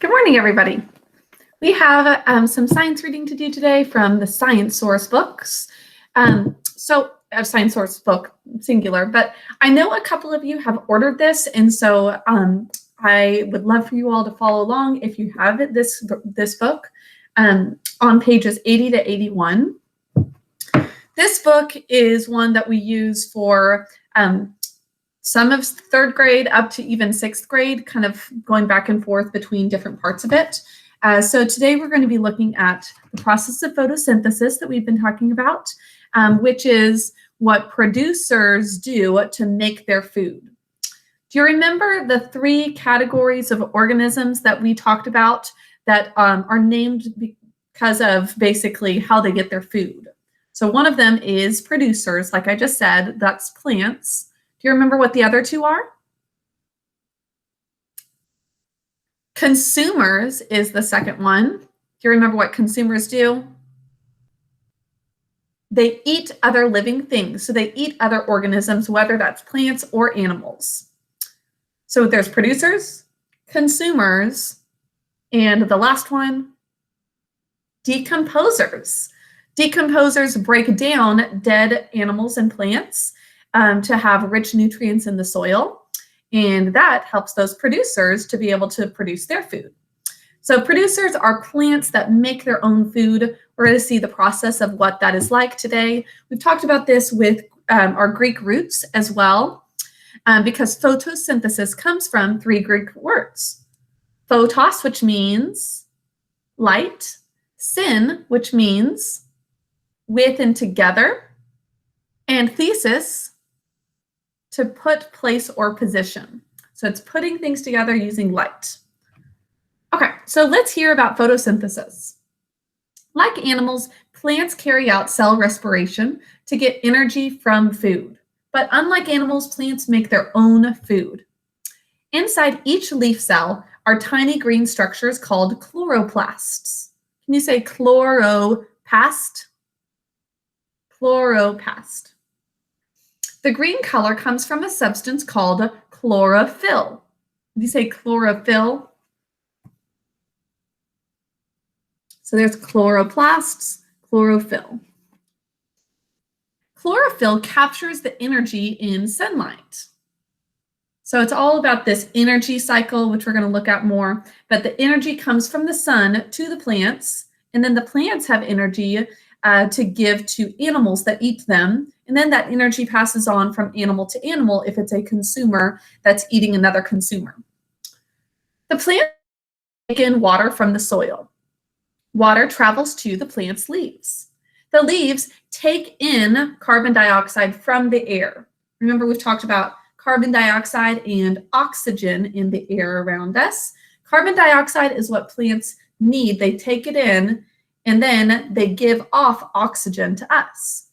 Good morning, everybody. We have some science reading to do today from the Sciencesaurus books. A Sciencesaurus book, singular, but I know a couple of you have ordered this, and so I would love for you all to follow along if you have this book on pages 80 to 81. This book is one that we use for some of third grade up to even sixth grade, kind of going back and forth between different parts of it. So today we're going to be looking at the process of photosynthesis that we've been talking about, which is what producers do to make their food. Do you remember the three categories of organisms that we talked about that are named because of basically how they get their food? So one of them is producers, like I just said, that's plants. Do you remember what the other two are? Consumers is the second one. Do you remember what consumers do? They eat other living things. So they eat other organisms, whether that's plants or animals. So there's producers, consumers, and the last one, decomposers. Decomposers break down dead animals and plants to have rich nutrients in the soil. And that helps those producers to be able to produce their food. So producers are plants that make their own food. We're going to see the process of what that is like today. We've talked about this with our Greek roots as well, because photosynthesis comes from three Greek words. Photos, which means light. Syn, which means with and together. And thesis, to put, place, or position. So it's putting things together using light. Okay, so let's hear about photosynthesis. Like animals, plants carry out cell respiration to get energy from food. But unlike animals, plants make their own food. Inside each leaf cell are tiny green structures called chloroplasts. Can you say chloropast? Chloropast. The green color comes from a substance called chlorophyll. Did you say chlorophyll? So there's chloroplasts, chlorophyll. Chlorophyll captures the energy in sunlight. So it's all about this energy cycle, which we're going to look at more. But the energy comes from the sun to the plants, and then the plants have energy to give to animals that eat them. And then that energy passes on from animal to animal if it's a consumer that's eating another consumer. The plant takes in water from the soil. Water travels to the plant's leaves. The leaves take in carbon dioxide from the air. Remember, we've talked about carbon dioxide and oxygen in the air around us. Carbon dioxide is what plants need. They take it in, and then they give off oxygen to us.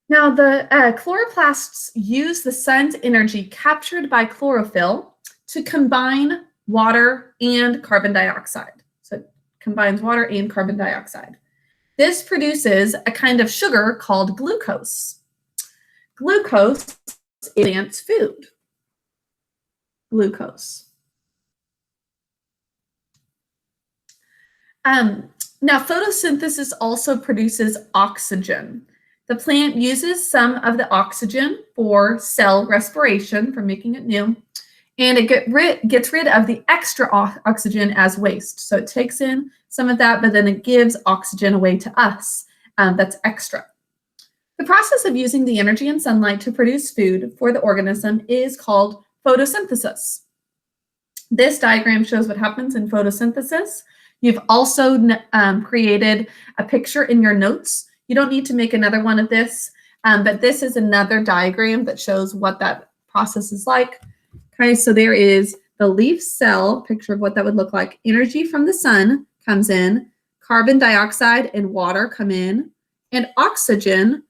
Now, the chloroplasts use the sun's energy captured by chlorophyll to combine water and carbon dioxide. So it combines water and carbon dioxide. This produces a kind of sugar called glucose. Glucose is plant's food. Glucose. Now, photosynthesis also produces oxygen. The plant uses some of the oxygen for cell respiration, for making it new, and it gets rid of the extra oxygen as waste. So it takes in some of that, but then it gives oxygen away to us. That's extra. The process of using the energy in sunlight to produce food for the organism is called photosynthesis. This diagram shows what happens in photosynthesis. You've also created a picture in your notes. You don't need to make another one of this, but this is another diagram that shows what that process is like. Okay, so there is the leaf cell, picture of what that would look like. Energy from the sun comes in, carbon dioxide and water come in, and oxygen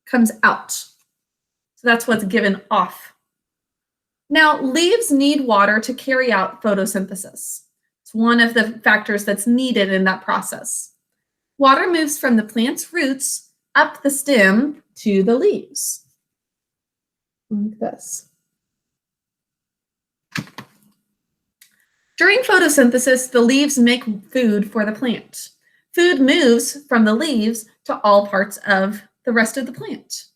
comes out. So that's what's given off. Now, leaves need water to carry out photosynthesis. It's one of the factors that's needed in that process. Water moves from the plant's roots up the stem to the leaves, like this. During photosynthesis, the leaves make food for the plant. Food moves from the leaves to all parts of the rest of the plant.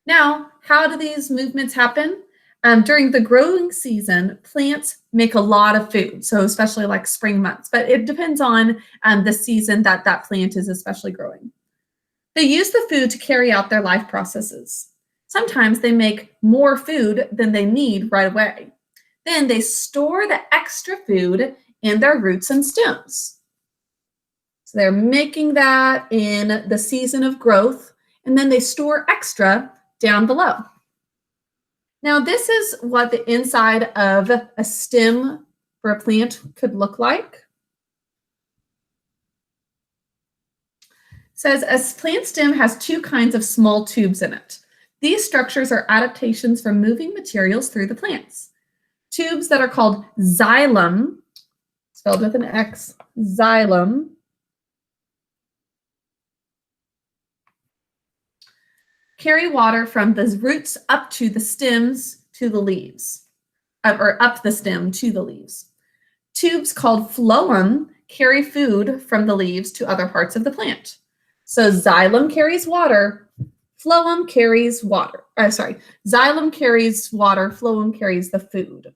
Now, how do these movements happen? During the growing season, plants make a lot of food, so especially like spring months, but it depends on the season that that plant is especially growing. They use the food to carry out their life processes. Sometimes they make more food than they need right away. Then they store the extra food in their roots and stems. So they're making that in the season of growth, and then they store extra down below. Now, this is what the inside of a stem for a plant could look like. It says a plant stem has two kinds of small tubes in it. These structures are adaptations from moving materials through the plants. Tubes that are called xylem, spelled with an X, xylem, carry water from the roots up to the stems to the leaves, or up the stem to the leaves. Tubes called phloem carry food from the leaves to other parts of the plant. So xylem carries water, phloem carries water. Xylem carries water, phloem carries the food.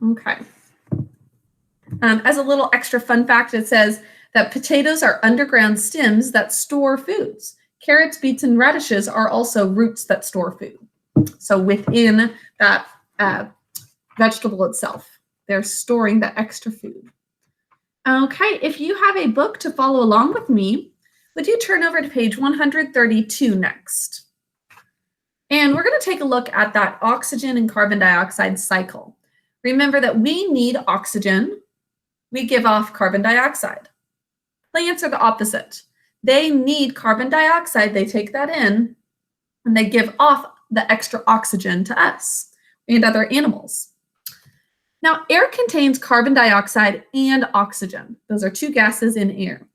Okay. As a little extra fun fact, it says that potatoes are underground stems that store foods. Carrots, beets, and radishes are also roots that store food. So within that vegetable itself, they're storing the extra food. Okay, if you have a book to follow along with me, would you turn over to page 132 next? And we're going to take a look at that oxygen and carbon dioxide cycle. Remember that we need oxygen, we give off carbon dioxide. Plants are the opposite. They need carbon dioxide, they take that in, and they give off the extra oxygen to us and other animals. Now, air contains carbon dioxide and oxygen. Those are two gases in air.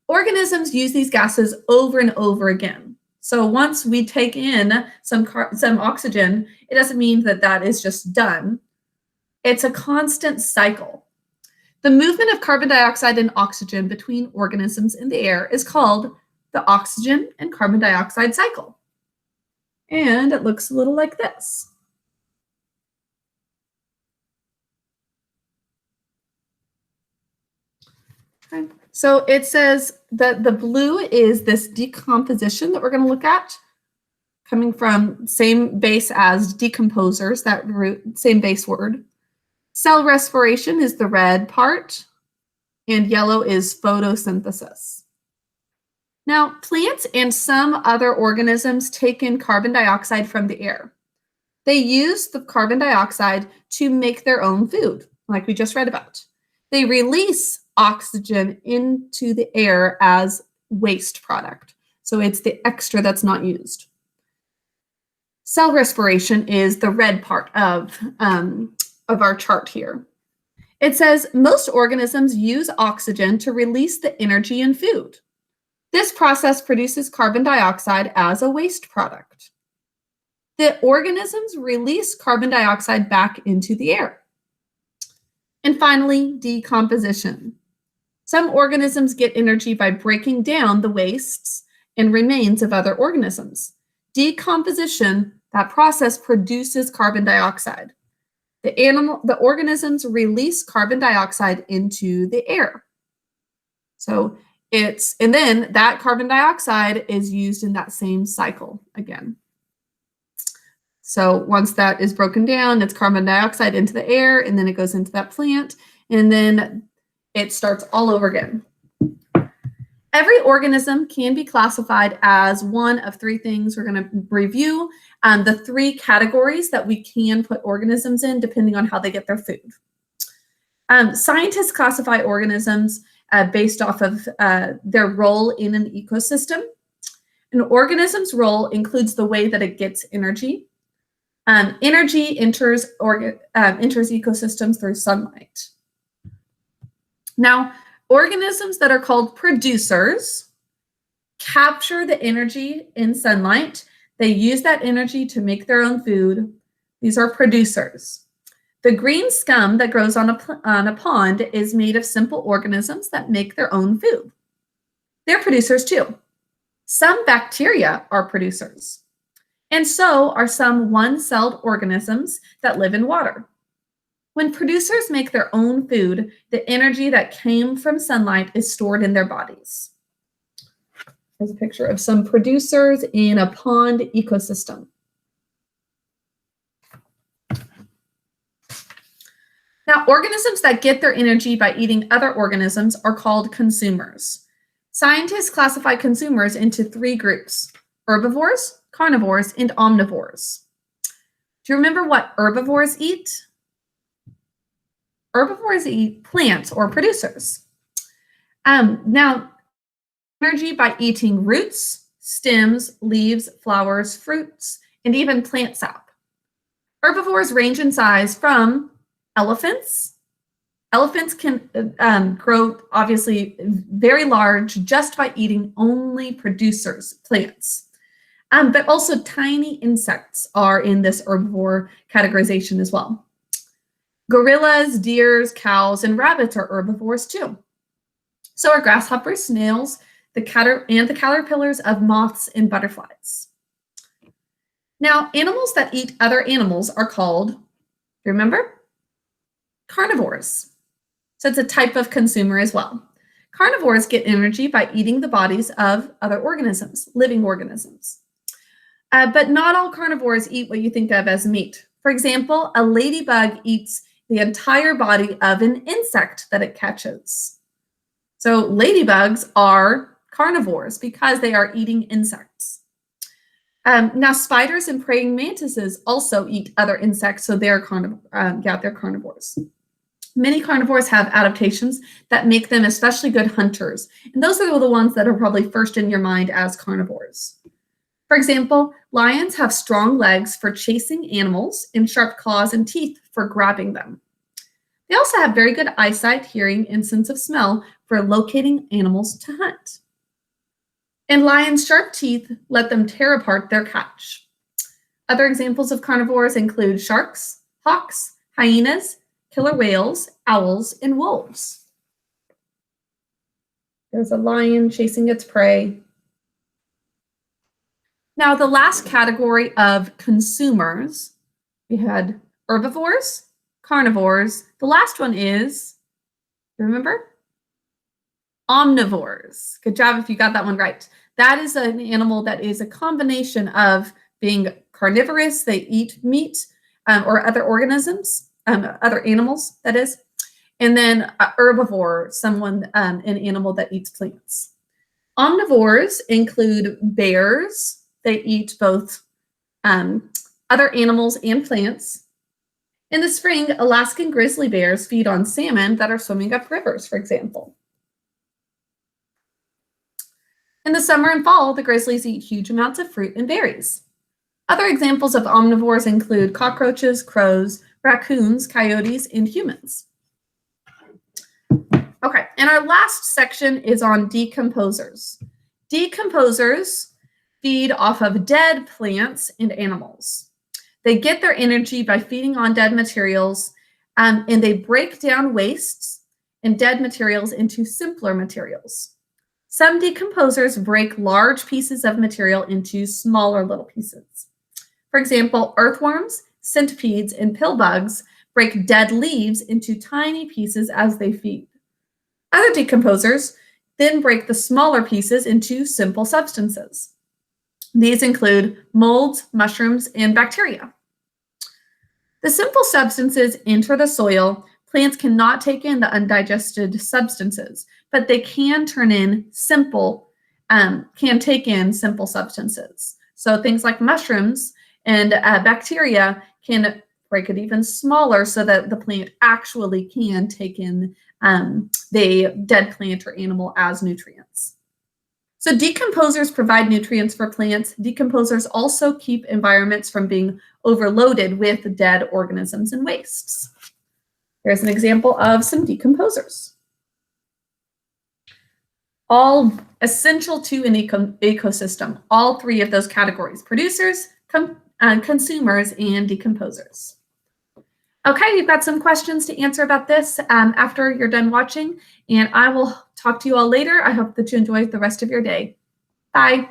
Organisms use these gases over and over again. So once we take in some oxygen, it doesn't mean that that is just done. It's a constant cycle. The movement of carbon dioxide and oxygen between organisms in the air is called the oxygen and carbon dioxide cycle. And it looks a little like this. Okay. So it says that the blue is this decomposition that we're going to look at, coming from same base as decomposers, that root, same base word. Cell respiration is the red part, and yellow is photosynthesis. Now, plants and some other organisms take in carbon dioxide from the air. They use the carbon dioxide to make their own food, like we just read about. They release oxygen into the air as waste product. So it's the extra that's not used. Cell respiration is the red part of our chart here. It says most organisms use oxygen to release the energy in food. This process produces carbon dioxide as a waste product. The organisms release carbon dioxide back into the air. And finally, decomposition. Some organisms get energy by breaking down the wastes and remains of other organisms. Decomposition, that process produces carbon dioxide. The organisms release carbon dioxide into the air. And then that carbon dioxide is used in that same cycle again. So once that is broken down, it's carbon dioxide into the air, and then it goes into that plant, and then it starts all over again. Every organism can be classified as one of three things. We're going to review the three categories that we can put organisms in depending on how they get their food. Scientists classify organisms based off of their role in an ecosystem. An organism's role includes the way that it gets energy. Energy enters ecosystems through sunlight. Now, organisms that are called producers capture the energy in sunlight, They use that energy to make their own food. These are producers. The green scum that grows on a pond is made of simple organisms that make their own food. They're producers too. Some bacteria are producers, and so are some one-celled organisms that live in water. When producers make their own food, the energy that came from sunlight is stored in their bodies. Here's a picture of some producers in a pond ecosystem. Now, organisms that get their energy by eating other organisms are called consumers. Scientists classify consumers into 3 groups: herbivores, carnivores, and omnivores. Do you remember what herbivores eat? Herbivores eat plants or producers. Now, energy by eating roots, stems, leaves, flowers, fruits, and even plant sap. Herbivores range in size from elephants. Elephants can grow obviously very large just by eating only producers, plants. But also tiny insects are in this herbivore categorization as well. Gorillas, deers, cows, and rabbits are herbivores too. So are grasshoppers, snails, the caterpillars of moths and butterflies. Now, animals that eat other animals are called, remember? Carnivores. So it's a type of consumer as well. Carnivores get energy by eating the bodies of other organisms, living organisms. But not all carnivores eat what you think of as meat. For example, a ladybug eats the entire body of an insect that it catches. So ladybugs are carnivores because they are eating insects. Now, spiders and praying mantises also eat other insects, so they're carnivores. Many carnivores have adaptations that make them especially good hunters, and those are the ones that are probably first in your mind as carnivores. For example, lions have strong legs for chasing animals and sharp claws and teeth for grabbing them. They also have very good eyesight, hearing, and sense of smell for locating animals to hunt. And lions' sharp teeth let them tear apart their catch. Other examples of carnivores include sharks, hawks, hyenas, killer whales, owls, and wolves. There's a lion chasing its prey. Now, the last category of consumers, we had herbivores, carnivores. The last one is, remember? Omnivores. Good job if you got that one right. That is an animal that is a combination of being carnivorous, they eat meat or other organisms, other animals, that is, and then herbivore, an animal that eats plants. Omnivores include bears. They eat both other animals and plants. In the spring, Alaskan grizzly bears feed on salmon that are swimming up rivers, for example. In the summer and fall, the grizzlies eat huge amounts of fruit and berries. Other examples of omnivores include cockroaches, crows, raccoons, coyotes, and humans. Okay, and our last section is on decomposers. Decomposers feed off of dead plants and animals. They get their energy by feeding on dead materials, and they break down wastes and dead materials into simpler materials. Some decomposers break large pieces of material into smaller little pieces. For example, earthworms, centipedes, and pillbugs break dead leaves into tiny pieces as they feed. Other decomposers then break the smaller pieces into simple substances. These include molds, mushrooms, and bacteria. The simple substances enter the soil. Plants cannot take in the undigested substances, but they can take in simple substances. So things like mushrooms and bacteria can break it even smaller so that the plant actually can take in the dead plant or animal as nutrients. So decomposers provide nutrients for plants. Decomposers also keep environments from being overloaded with dead organisms and wastes. Here's an example of some decomposers. all essential to an ecosystem, all three of those categories: producers, consumers, and decomposers. Okay, you've got some questions to answer about this after you're done watching, and I will talk to you all later. I hope that you enjoy the rest of your day. Bye.